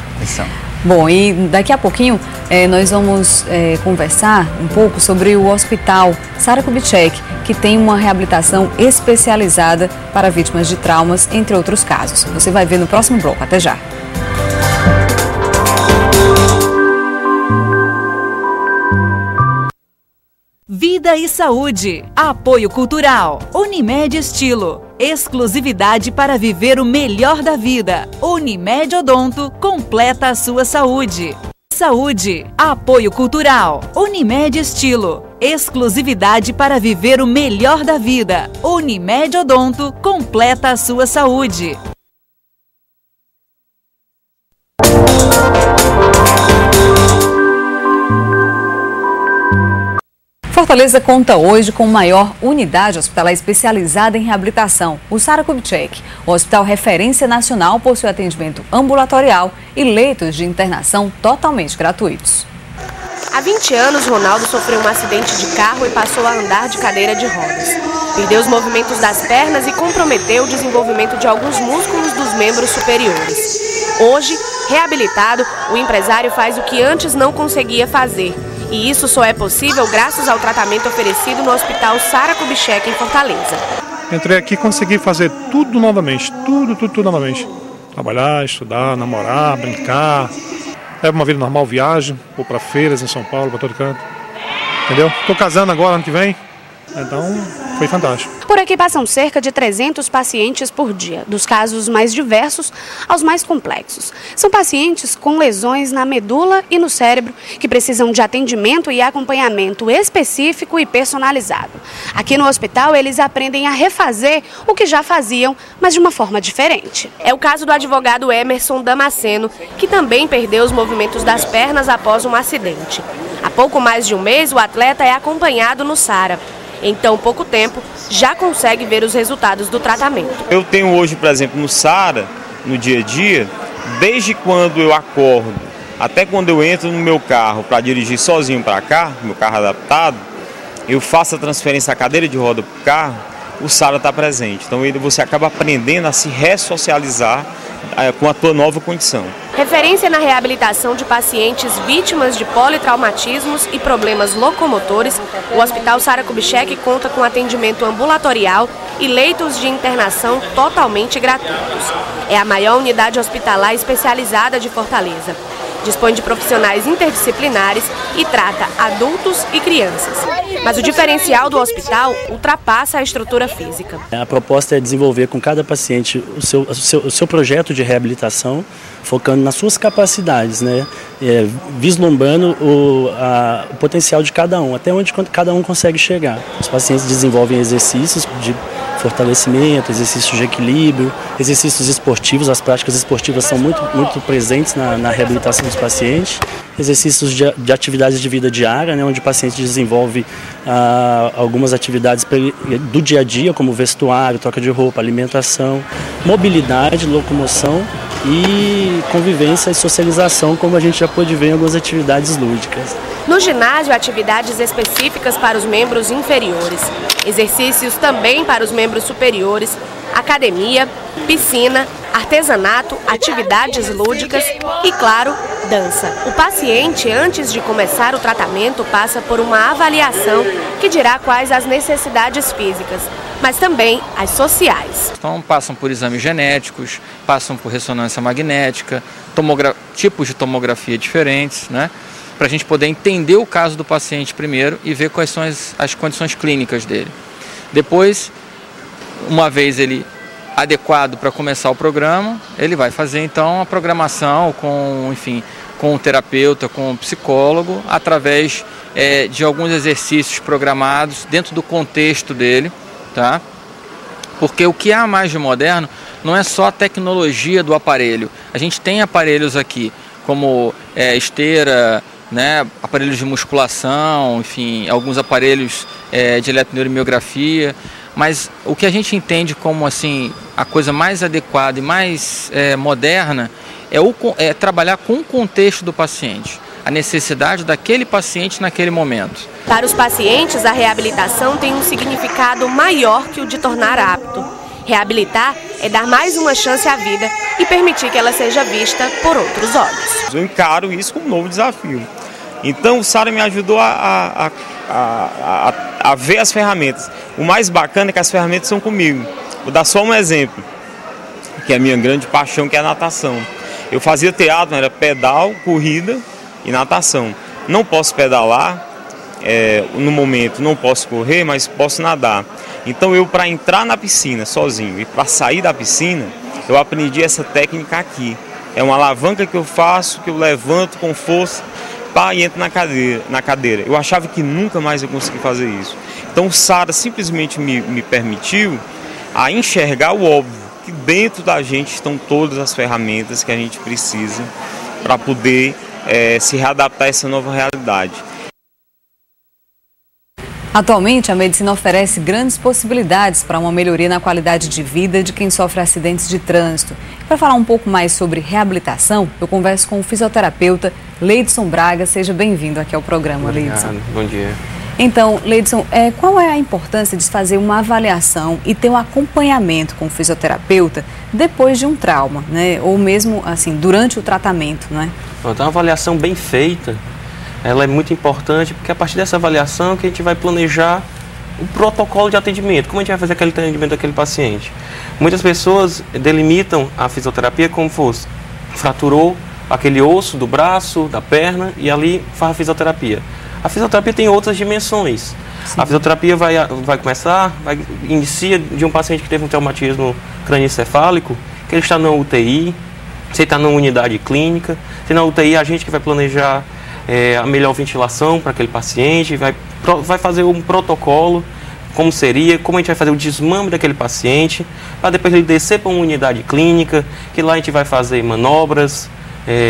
Bom, e daqui a pouquinho nós vamos conversar um pouco sobre o Hospital Sara Kubitschek, que tem uma reabilitação especializada para vítimas de traumas, entre outros casos. Você vai ver no próximo bloco. Até já. Vida e Saúde. Apoio Cultural. Unimed Estilo. Exclusividade para viver o melhor da vida. Unimed Odonto completa a sua saúde. Saúde. Apoio Cultural. Unimed Estilo. Exclusividade para viver o melhor da vida. Unimed Odonto completa a sua saúde. Fortaleza conta hoje com a maior unidade hospitalar especializada em reabilitação, o Sara Kubitschek. O hospital referência nacional possui atendimento ambulatorial e leitos de internação totalmente gratuitos. Há 20 anos, Ronaldo sofreu um acidente de carro e passou a andar de cadeira de rodas. Perdeu os movimentos das pernas e comprometeu o desenvolvimento de alguns músculos dos membros superiores. Hoje, reabilitado, o empresário faz o que antes não conseguia fazer. E isso só é possível graças ao tratamento oferecido no Hospital Sara Kubitschek, em Fortaleza. Entrei aqui e consegui fazer tudo novamente, tudo novamente. Trabalhar, estudar, namorar, brincar, levo uma vida normal, viagem, vou para feiras em São Paulo, para todo canto. Entendeu? Estou casando agora, ano que vem, então foi fantástico. Por aqui passam cerca de 300 pacientes por dia, dos casos mais diversos aos mais complexos. São pacientes com lesões na medula e no cérebro que precisam de atendimento e acompanhamento específico e personalizado. Aqui no hospital, eles aprendem a refazer o que já faziam, mas de uma forma diferente. É o caso do advogado Emerson Damasceno, que também perdeu os movimentos das pernas após um acidente. Há pouco mais de um mês, o atleta é acompanhado no SARA. Em tão pouco tempo, já consegue ver os resultados do tratamento. Eu tenho hoje, por exemplo, no SARA, no dia a dia, desde quando eu acordo até quando eu entro no meu carro para dirigir sozinho para cá, meu carro adaptado, eu faço a transferência da cadeira de roda para o carro, o SARA está presente. Então você acaba aprendendo a se ressocializar com a tua nova condição. Referência na reabilitação de pacientes vítimas de politraumatismos e problemas locomotores, o Hospital Sara Kubitschek conta com atendimento ambulatorial e leitos de internação totalmente gratuitos. É a maior unidade hospitalar especializada de Fortaleza. Dispõe de profissionais interdisciplinares e trata adultos e crianças. Mas o diferencial do hospital ultrapassa a estrutura física. A proposta é desenvolver com cada paciente o seu projeto de reabilitação, focando nas suas capacidades, né? Vislumbrando o potencial de cada um, até onde cada um consegue chegar. Os pacientes desenvolvem exercícios de fortalecimento, exercícios de equilíbrio, exercícios esportivos. As práticas esportivas são muito presentes na reabilitação dos pacientes. Exercícios de atividades de vida diária, né, onde o paciente desenvolve algumas atividades do dia a dia, como vestuário, troca de roupa, alimentação, mobilidade, locomoção e convivência e socialização, como a gente já pôde ver em algumas atividades lúdicas. No ginásio, atividades específicas para os membros inferiores, exercícios também para os membros superiores, academia, piscina, artesanato, atividades lúdicas e, claro, dança. O paciente, antes de começar o tratamento, passa por uma avaliação que dirá quais as necessidades físicas, mas também as sociais. Então passam por exames genéticos, passam por ressonância magnética, tipos de tomografia diferentes, né? Para a gente poder entender o caso do paciente primeiro e ver quais são as condições clínicas dele. Depois, uma vez ele adequado para começar o programa, ele vai fazer então a programação com o terapeuta, com o psicólogo, através de alguns exercícios programados dentro do contexto dele, tá? Porque o que há mais de moderno não é só a tecnologia do aparelho. A gente tem aparelhos aqui, como esteira, né, aparelhos de musculação, enfim, alguns aparelhos de eletroneuromiografia, mas o que a gente entende como assim a coisa mais adequada e mais moderna é trabalhar com o contexto do paciente, a necessidade daquele paciente naquele momento. Para os pacientes, a reabilitação tem um significado maior que o de tornar apto. Reabilitar é dar mais uma chance à vida e permitir que ela seja vista por outros olhos. Eu encaro isso como um novo desafio. Então o SARA me ajudou a ver as ferramentas. O mais bacana é que as ferramentas são comigo. Vou dar só um exemplo, que é a minha grande paixão, que é a natação. Eu fazia teatro, era pedal, corrida e natação. Não posso pedalar, no momento não posso correr, mas posso nadar. Então para entrar na piscina sozinho e para sair da piscina, eu aprendi essa técnica aqui. É uma alavanca que eu faço, que eu levanto com força, e entro na cadeira. Eu achava que nunca mais eu conseguia fazer isso. Então o SARA simplesmente me permitiu a enxergar o óbvio, que dentro da gente estão todas as ferramentas que a gente precisa para poder se readaptar a essa nova realidade. Atualmente, a medicina oferece grandes possibilidades para uma melhoria na qualidade de vida de quem sofre acidentes de trânsito. Para falar um pouco mais sobre reabilitação, eu converso com o fisioterapeuta Leidson Braga. Seja bem-vindo aqui ao programa, Leidson. Bom dia. Então, Leidson, qual é a importância de fazer uma avaliação e ter um acompanhamento com o fisioterapeuta depois de um trauma, né? Ou mesmo assim, durante o tratamento, né? Então, uma avaliação bem feita, ela é muito importante, porque a partir dessa avaliação que a gente vai planejar o protocolo de atendimento. Como a gente vai fazer aquele atendimento daquele paciente? Muitas pessoas delimitam a fisioterapia como fosse, fraturou aquele osso do braço, da perna, e ali faz a fisioterapia. A fisioterapia tem outras dimensões. Sim. A fisioterapia vai inicia de um paciente que teve um traumatismo crânioencefálico, que ele está na UTI, você está numa unidade clínica, se na UTI a gente que vai planejar a melhor ventilação para aquele paciente, vai fazer um protocolo, como a gente vai fazer o desmame daquele paciente, para depois ele descer para uma unidade clínica, que lá a gente vai fazer manobras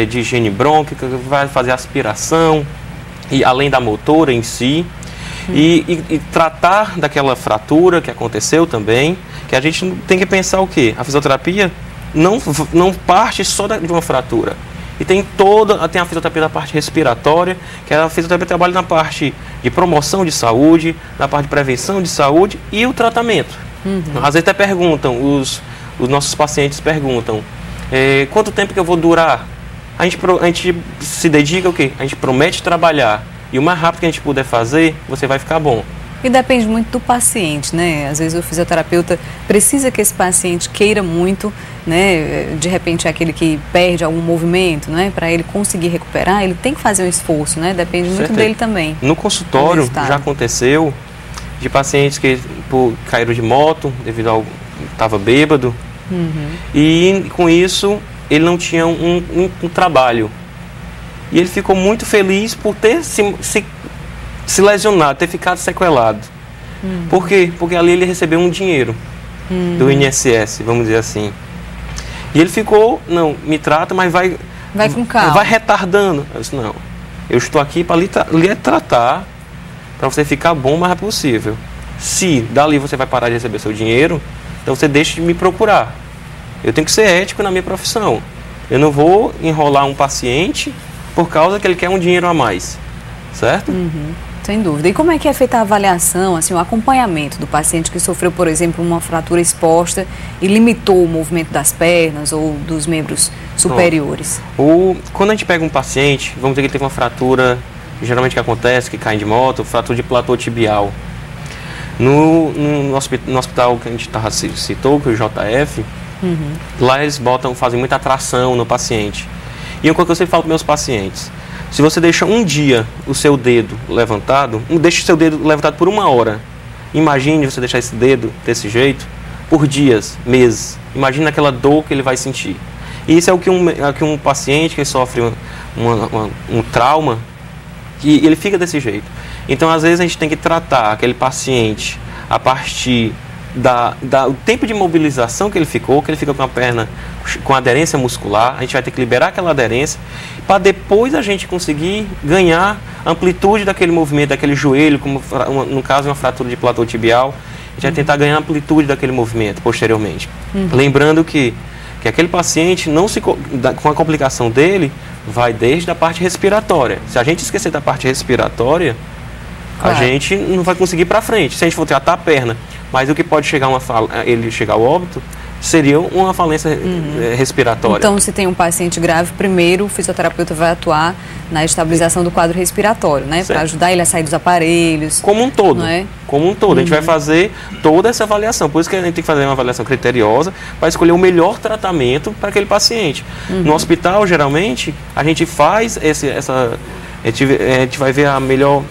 de higiene brônquica, vai fazer aspiração, e além da motora em si, e tratar daquela fratura que aconteceu também, que a gente tem que pensar o quê? A fisioterapia não parte só de uma fratura. E tem a fisioterapia da parte respiratória, que a fisioterapia trabalha na parte de promoção de saúde, na parte de prevenção de saúde e o tratamento. Às vezes até perguntam, os nossos pacientes perguntam, quanto tempo que eu vou durar? A gente se dedica o quê? A gente promete trabalhar. E o mais rápido que a gente puder fazer, você vai ficar bom. E depende muito do paciente, né? Às vezes o fisioterapeuta precisa que esse paciente queira muito, né? De repente é aquele que perde algum movimento, né? Para ele conseguir recuperar, ele tem que fazer um esforço, né? Depende muito dele também. No consultório já aconteceu de pacientes que caíram de moto devido ao estava bêbado, e com isso ele não tinha um trabalho. E ele ficou muito feliz por ter se lesionado, ter ficado sequelado. Por quê? Porque ali ele recebeu um dinheiro do INSS, vamos dizer assim. E ele ficou, não, me trata, mas vai com calma. Vai retardando. Eu disse, não, eu estou aqui para lhe tratar, para você ficar bom o mais rápido possível. Se dali você vai parar de receber seu dinheiro, então você deixa de me procurar. Eu tenho que ser ético na minha profissão. Eu não vou enrolar um paciente por causa que ele quer um dinheiro a mais, certo? Sem dúvida. E como é que é feita a avaliação, assim, o acompanhamento do paciente que sofreu, por exemplo, uma fratura exposta e limitou o movimento das pernas ou dos membros superiores? Quando a gente pega um paciente, vamos dizer que ele teve uma fratura, geralmente que acontece, que cai de moto, fratura de platô tibial. No hospital que a gente citou, que é o JF, lá eles fazem muita tração no paciente. E uma coisa que eu sempre falo para meus pacientes, se você deixa um dia o seu dedo levantado, deixa o seu dedo levantado por 1 hora. Imagine você deixar esse dedo desse jeito por dias, meses. Imagine aquela dor que ele vai sentir. E isso é o que um paciente que sofre um trauma, que ele fica desse jeito. Então, às vezes, a gente tem que tratar aquele paciente a partir do tempo de mobilização que ele fica com a perna com aderência muscular. A gente vai ter que liberar aquela aderência para depois a gente conseguir ganhar amplitude daquele movimento, daquele joelho, como no caso uma fratura de platô tibial. A gente vai tentar ganhar amplitude daquele movimento posteriormente. Lembrando que aquele paciente, com a complicação dele, vai desde a parte respiratória. Se a gente esquecer da parte respiratória, a gente não vai conseguir ir para frente. Se a gente for tratar a perna, mas o que pode chegar ele chegar ao óbito seria uma falência respiratória. Então, se tem um paciente grave, primeiro o fisioterapeuta vai atuar na estabilização do quadro respiratório, né? Para ajudar ele a sair dos aparelhos. Como um todo. Não é? Como um todo. A gente vai fazer toda essa avaliação. Por isso que a gente tem que fazer uma avaliação criteriosa para escolher o melhor tratamento para aquele paciente. No hospital, geralmente, a gente faz a gente vai ver a melhor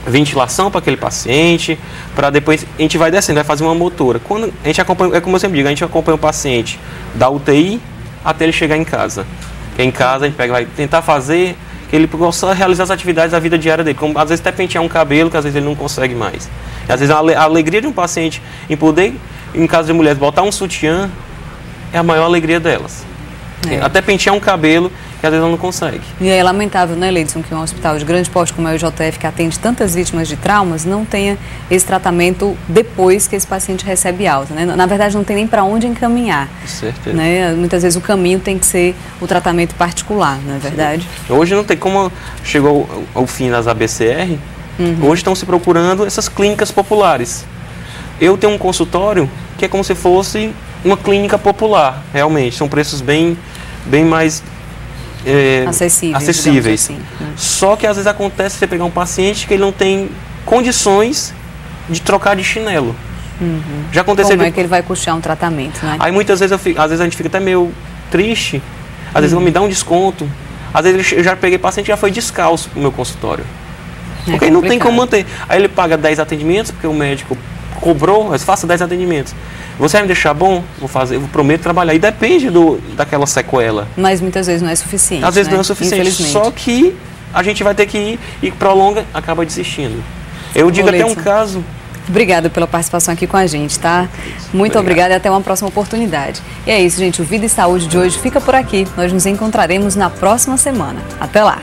ventilação para aquele paciente, para depois a gente vai descendo, vai fazer uma motora. Quando a gente acompanha, é como eu sempre digo, a gente acompanha o paciente da UTI até ele chegar em casa. Que em casa a gente vai tentar fazer que ele possa realizar as atividades da vida diária dele, como às vezes até pentear um cabelo, que às vezes ele não consegue mais. E às vezes a alegria de um paciente em poder, em caso de mulheres, botar um sutiã, é a maior alegria delas. Até pentear um cabelo, que às vezes ela não consegue. E é lamentável, né, Leidson, que um hospital de grande porte como é o JF, que atende tantas vítimas de traumas, não tenha esse tratamento depois que esse paciente recebe alta, né? Na verdade, não tem nem para onde encaminhar. Certeza. Né? Muitas vezes o caminho tem que ser o tratamento particular, não é verdade? Hoje não tem como chegou ao fim das ABCR, hoje estão se procurando essas clínicas populares. Eu tenho um consultório que é como se fosse uma clínica popular, realmente. São preços bem mais acessíveis. Assim. Só que às vezes acontece você pegar um paciente que ele não tem condições de trocar de chinelo. Já aconteceu. Como é que ele vai custear um tratamento, né? Aí muitas vezes, às vezes a gente fica até meio triste, às vezes vão me dar um desconto, às vezes eu já peguei paciente que já foi descalço pro meu consultório. Porque não tem como manter. Aí ele paga 10 atendimentos, porque o médico cobrou, mas faça 10 atendimentos. Você vai me deixar bom? Vou fazer, eu prometo trabalhar. E depende daquela sequela. Mas muitas vezes não é suficiente. Às vezes né? não é suficiente. Só que a gente vai ter que ir e prolonga, acaba desistindo. Eu digo até um caso. Obrigada pela participação aqui com a gente, tá? Muito obrigada e até uma próxima oportunidade. E é isso, gente. O Vida e Saúde de hoje fica por aqui. Nós nos encontraremos na próxima semana. Até lá!